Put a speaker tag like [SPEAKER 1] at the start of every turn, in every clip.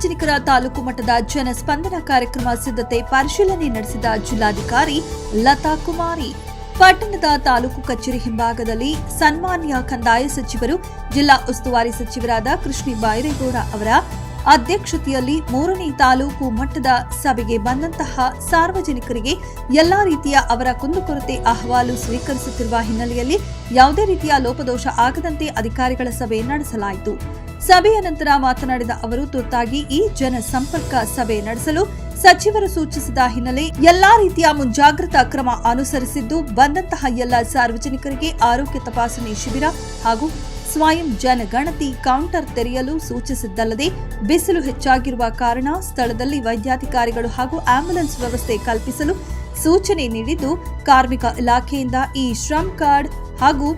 [SPEAKER 1] ಸಾರ್ವಜನಿಕರ ತಾಲೂಕು ಮಟ್ಟದ ಜನಸ್ಪಂದನ ಕಾರ್ಯಕ್ರಮ ಸಿದ್ಧತೆ ಪರಿಶೀಲನೆ ನಡೆಸಿದ ಜಿಲ್ಲಾಧಿಕಾರಿ ಲತಾ ಕುಮಾರಿ. ಪಟ್ಟಣದ ತಾಲೂಕು ಕಚೇರಿ ಹಿಂಭಾಗದಲ್ಲಿ ಸನ್ಮಾನ್ಯ ಕಂದಾಯ ಸಚಿವರು, ಜಿಲ್ಲಾ ಉಸ್ತುವಾರಿ ಸಚಿವರಾದ ಕೃಷ್ಣ ಬೈರೇಗೌಡ ಅವರ ಅಧ್ಯಕ್ಷತೆಯಲ್ಲಿ 3ನೇ ತಾಲೂಕು ಮಟ್ಟದ ಸಭೆಗೆ ಬಂದಂತಹ ಸಾರ್ವಜನಿಕರಿಗೆ ಎಲ್ಲಾ ರೀತಿಯ ಅವರ ಕುಂದುಕೊರತೆ ಅಹವಾಲು ಸ್ವೀಕರಿಸುತ್ತಿರುವ ಹಿನ್ನೆಲೆಯಲ್ಲಿ ಯಾವುದೇ ರೀತಿಯ ಲೋಪದೋಷ ಆಗದಂತೆ ಅಧಿಕಾರಿಗಳ ಸಭೆ ನಡೆಸಲಾಯಿತು. ಸಭೆಯ ನಂತರ ಮಾತನಾಡಿದ ಅವರು, ತುರ್ತಾಗಿ ಈ ಜನ ಸಂಪರ್ಕ ಸಭೆ ನಡೆಸಲು ಸಚಿವರು ಸೂಚಿಸಿದ ಹಿನ್ನೆಲೆ ಎಲ್ಲಾ ರೀತಿಯ ಮುಂಜಾಗ್ರತಾ ಕ್ರಮ ಅನುಸರಿಸಿದ್ದು, ಬಂದಂತಹ ಎಲ್ಲ ಸಾರ್ವಜನಿಕರಿಗೆ ಆರೋಗ್ಯ ತಪಾಸಣೆ ಶಿಬಿರ ಹಾಗೂ ಸ್ವಯಂ ಜನಗಣತಿ ಕೌಂಟರ್ ತೆರೆಯಲು ಸೂಚಿಸಿದ್ದಲ್ಲದೆ, ಬಿಸಿಲು ಹೆಚ್ಚಾಗಿರುವ ಕಾರಣ ಸ್ಥಳದಲ್ಲಿ ವೈದ್ಯಾಧಿಕಾರಿಗಳು ಹಾಗೂ ಆಂಬ್ಯುಲೆನ್ಸ್ ವ್ಯವಸ್ಥೆ ಕಲ್ಪಿಸಲು ಸೂಚನೆ ನೀಡಿದ್ದು, ಕಾರ್ಮಿಕ ಇಲಾಖೆಯಿಂದ ಈ ಶ್ರಮ್ ಕಾರ್ಡ್ ಹಾಗೂ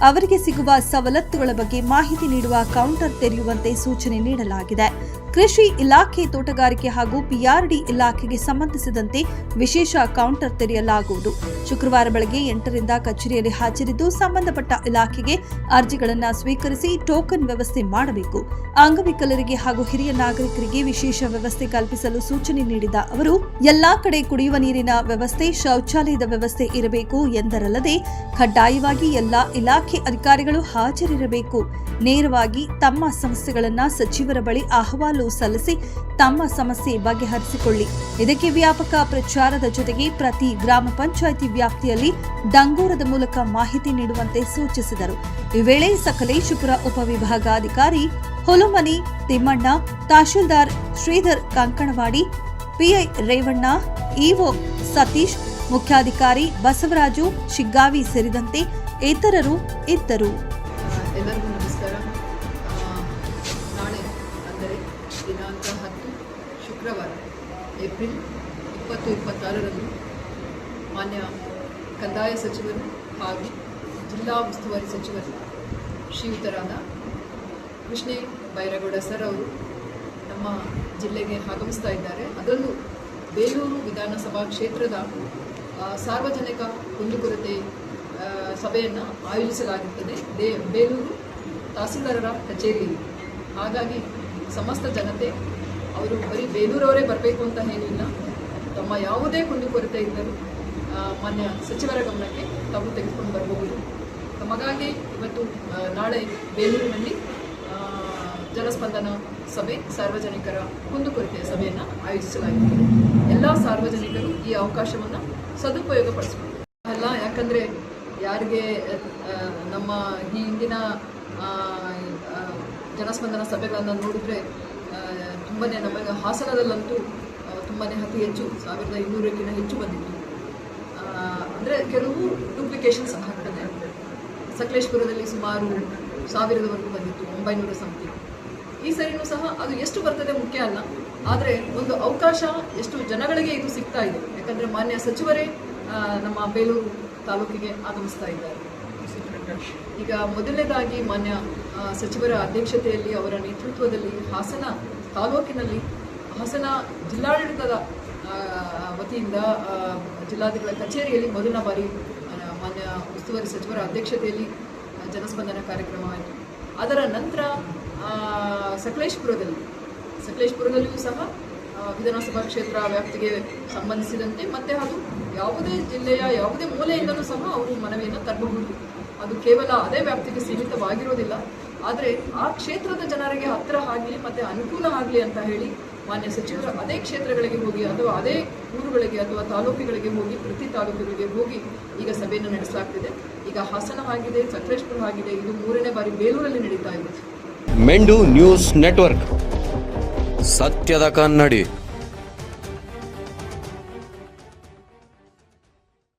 [SPEAKER 1] ಅವರಿಗೆ ಸಿಗುವ ಸವಲತ್ತುಗಳ ಬಗ್ಗೆ ಮಾಹಿತಿ ನೀಡುವ ಕೌಂಟರ್ ತೆರೆಯುವಂತೆ ಸೂಚನೆ ನೀಡಲಾಗಿದೆ. ಕೃಷಿ ಇಲಾಖೆ, ತೋಟಗಾರಿಕೆ ಹಾಗೂ ಪಿಆರ್ಡಿ ಇಲಾಖೆಗೆ ಸಂಬಂಧಿಸಿದಂತೆ ವಿಶೇಷ ಕೌಂಟರ್ ತೆರೆಯಲಾಗುವುದು. ಶುಕ್ರವಾರ ಬೆಳಗ್ಗೆ 8ರಿಂದ ಕಚೇರಿಯಲ್ಲಿ ಹಾಜರಿದ್ದು ಸಂಬಂಧಪಟ್ಟ ಇಲಾಖೆಗೆ ಅರ್ಜಿಗಳನ್ನು ಸ್ವೀಕರಿಸಿ ಟೋಕನ್ ವ್ಯವಸ್ಥೆ ಮಾಡಬೇಕು. ಅಂಗವಿಕಲರಿಗೆ ಹಾಗೂ ಹಿರಿಯ ನಾಗರಿಕರಿಗೆ ವಿಶೇಷ ವ್ಯವಸ್ಥೆ ಕಲ್ಪಿಸಲು ಸೂಚನೆ ನೀಡಿದ ಅವರು, ಎಲ್ಲಾ ಕಡೆ ಕುಡಿಯುವ ನೀರಿನ ವ್ಯವಸ್ಥೆ, ಶೌಚಾಲಯದ ವ್ಯವಸ್ಥೆ ಇರಬೇಕು ಎಂದರಲ್ಲದೆ, ಕಡ್ಡಾಯವಾಗಿ ಎಲ್ಲಾ ಇಲಾಖೆ ಅಧಿಕಾರಿಗಳು ಹಾಜರಿರಬೇಕು. ನೇರವಾಗಿ ತಮ್ಮ ಸಮಸ್ಯೆಗಳನ್ನು ಸಚಿವರ ಬಳಿ ಅಹವಾಲು ಸಲ್ಲಿಸಿ ತಮ್ಮ ಸಮಸ್ಯೆ ಬಗೆಹರಿಸಿಕೊಳ್ಳಿ. ಇದಕ್ಕೆ ವ್ಯಾಪಕ ಪ್ರಚಾರದ ಜೊತೆಗೆ ಪ್ರತಿ ಗ್ರಾಮ ಪಂಚಾಯಿತಿ ವ್ಯಾಪ್ತಿಯಲ್ಲಿ ಡಂಗೂರದ ಮೂಲಕ ಮಾಹಿತಿ ನೀಡುವಂತೆ ಸೂಚಿಸಿದರು. ಈ ವೇಳೆ ಸಕಲೇಶಪುರ ಉಪವಿಭಾಗಾಧಿಕಾರಿ ಹುಲುಮನಿ ತಿಮ್ಮಣ್ಣ, ತಹಶೀಲ್ದಾರ್ ಶ್ರೀಧರ್ ಕಂಕಣವಾಡಿ, ಪಿಐ ರೇವಣ್ಣ, ಇಒ ಸತೀಶ್, ಮುಖ್ಯಾಧಿಕಾರಿ ಬಸವರಾಜು ಶಿಗ್ಗಾವಿ ಸೇರಿದಂತೆ ಇತರರು ಇದ್ದರು.
[SPEAKER 2] ಎಲ್ಲರಿಗೂ ನಮಸ್ಕಾರ. ನಾಳೆ ಅಂದರೆ ದಿನಾಂಕ 10 ಶುಕ್ರವಾರ ಏಪ್ರಿಲ್ 2026ರಂದು ಮಾನ್ಯ ಕಂದಾಯ ಸಚಿವರು ಹಾಗೂ ಜಿಲ್ಲಾ ಉಸ್ತುವಾರಿ ಸಚಿವರು ಶ್ರೀಯುತರಾದ ಕೃಷ್ಣ ಬೈರೇಗೌಡ ಸರ್ ಅವರು ನಮ್ಮ ಜಿಲ್ಲೆಗೆ ಆಗಮಿಸ್ತಾ ಇದ್ದಾರೆ. ಅದರಲ್ಲೂ ಬೇಲೂರು ವಿಧಾನಸಭಾ ಕ್ಷೇತ್ರದ ಸಾರ್ವಜನಿಕ ಕುಂದುಕೊರತೆ ಸಭೆಯನ್ನು ಆಯೋಜಿಸಲಾಗುತ್ತದೆ ಬೇಲೂರು ತಹಸೀಲ್ದಾರರ ಕಚೇರಿಯಲ್ಲಿ. ಹಾಗಾಗಿ ಸಮಸ್ತ ಜನತೆ ಅವರು ಬರೀ ಬೇಲೂರವರೇ ಬರಬೇಕು ಅಂತ ಏನಿಲ್ಲ, ತಮ್ಮ ಯಾವುದೇ ಕುಂದುಕೊರತೆ ಇದ್ದರೂ ಮಾನ್ಯ ಸಚಿವರ ಗಮನಕ್ಕೆ ತಾವು ತೆಗೆದುಕೊಂಡು ಬರಬಹುದು. ತಮಗಾಗಿ ಇವತ್ತು ನಾಳೆ ಬೇಲೂರಿನಲ್ಲಿ ಜನಸ್ಪಂದನ ಸಭೆ, ಸಾರ್ವಜನಿಕರ ಕುಂದುಕೊರತೆಯ ಸಭೆಯನ್ನು ಆಯೋಜಿಸಲಾಗುತ್ತದೆ. ಎಲ್ಲ ಸಾರ್ವಜನಿಕರು ಈ ಅವಕಾಶವನ್ನು ಸದುಪಯೋಗ ಪಡಿಸಬೇಕು. ಅಲ್ಲ, ಯಾಕಂದರೆ ಯಾರಿಗೆ ನಮ್ಮ ಈ ಹಿಂದಿನ ಜನಸ್ಪಂದನ ಸಭೆಗಳನ್ನು ನೋಡಿದರೆ ತುಂಬಾ ನಮಗೆ ಹಾಸನದಲ್ಲಂತೂ ತುಂಬಾ ಅತಿ ಹೆಚ್ಚು 1200ಕ್ಕಿಂತ ಹೆಚ್ಚು ಬಂದಿತ್ತು. ಅಂದರೆ ಕೆಲವು ಡೂಪ್ಲಿಕೇಶನ್ಸ್ ಆಗ್ತದೆ. ಸಕಲೇಶಪುರದಲ್ಲಿ ಸುಮಾರು 1000ವರೆಗೂ ಬಂದಿತ್ತು, 900 ಸಮಥಿಂಗ್. ಈ ಸರಿನೂ ಸಹ ಅದು ಎಷ್ಟು ಬರ್ತದೆ ಮುಖ್ಯ ಅಲ್ಲ, ಆದರೆ ಒಂದು ಅವಕಾಶ ಎಷ್ಟು ಜನಗಳಿಗೆ ಇದು ಸಿಗ್ತಾ ಇದೆ. ಯಾಕಂದರೆ ಮಾನ್ಯ ಸಚಿವರೇ ನಮ್ಮ ಬೇಲೂರು ತಾಲೂಕಿಗೆ ಆಗಮಿಸ್ತಾ ಇದ್ದಾರೆ. ಈಗ ಮೊದಲನೇದಾಗಿ ಮಾನ್ಯ ಸಚಿವರ ಅಧ್ಯಕ್ಷತೆಯಲ್ಲಿ, ಅವರ ನೇತೃತ್ವದಲ್ಲಿ ಹಾಸನ ತಾಲೂಕಿನಲ್ಲಿ, ಹಾಸನ ಜಿಲ್ಲಾಡಳಿತದ ವತಿಯಿಂದ ಜಿಲ್ಲಾಧಿಕಾರಿ ಕಚೇರಿಯಲ್ಲಿ ಮೊದಲ ಬಾರಿ ಮಾನ್ಯ ಉಸ್ತುವಾರಿ ಸಚಿವರ ಅಧ್ಯಕ್ಷತೆಯಲ್ಲಿ ಜನಸ್ಪಂದನ ಕಾರ್ಯಕ್ರಮ ಆಯಿತು. ಅದರ ನಂತರ ಸಕಲೇಶಪುರದಲ್ಲಿಯೂ ಸಹ ವಿಧಾನಸಭಾ ಕ್ಷೇತ್ರ ವ್ಯಾಪ್ತಿಗೆ ಸಂಬಂಧಿಸಿದಂತೆ ಮತ್ತೆ ಅದು ಯಾವುದೇ ಜಿಲ್ಲೆಯ ಯಾವುದೇ ಮೂಲೆಯಿಂದಲೂ ಸಹ ಅವರು ಮನವಿಯನ್ನು ತರಬಹುದು. ಅದು ಕೇವಲ ಅದೇ ವ್ಯಾಪ್ತಿಗೆ ಸೀಮಿತವಾಗಿರೋದಿಲ್ಲ. ಆದರೆ ಆ ಕ್ಷೇತ್ರದ ಜನರಿಗೆ ಹತ್ತಿರ ಆಗಲಿ ಮತ್ತು ಅನುಕೂಲ ಆಗಲಿ ಅಂತ ಹೇಳಿ ಮಾನ್ಯ ಸಚಿವರು ಅದೇ ಕ್ಷೇತ್ರಗಳಿಗೆ ಹೋಗಿ ಅಥವಾ ಅದೇ ಊರುಗಳಿಗೆ ಅಥವಾ ತಾಲೂಕುಗಳಿಗೆ ಹೋಗಿ, ಪ್ರತಿ ತಾಲೂಕುಗಳಿಗೆ ಹೋಗಿ ಈಗ ಸಭೆಯನ್ನು ನಡೆಸಲಾಗ್ತಿದೆ. ಈಗ ಹಾಸನ ಆಗಿದೆ, ಸಕಲೇಶಪುರ ಆಗಿದೆ, ಇದು 3ನೇ ಬಾರಿ ಬೇಲೂರಲ್ಲಿ ನಡೀತಾ ಇದೆ.
[SPEAKER 3] ಮೆಂಡು ನ್ಯೂಸ್ ನೆಟ್ವರ್ಕ್, ಸತ್ಯದ ಕನ್ನಡಿ.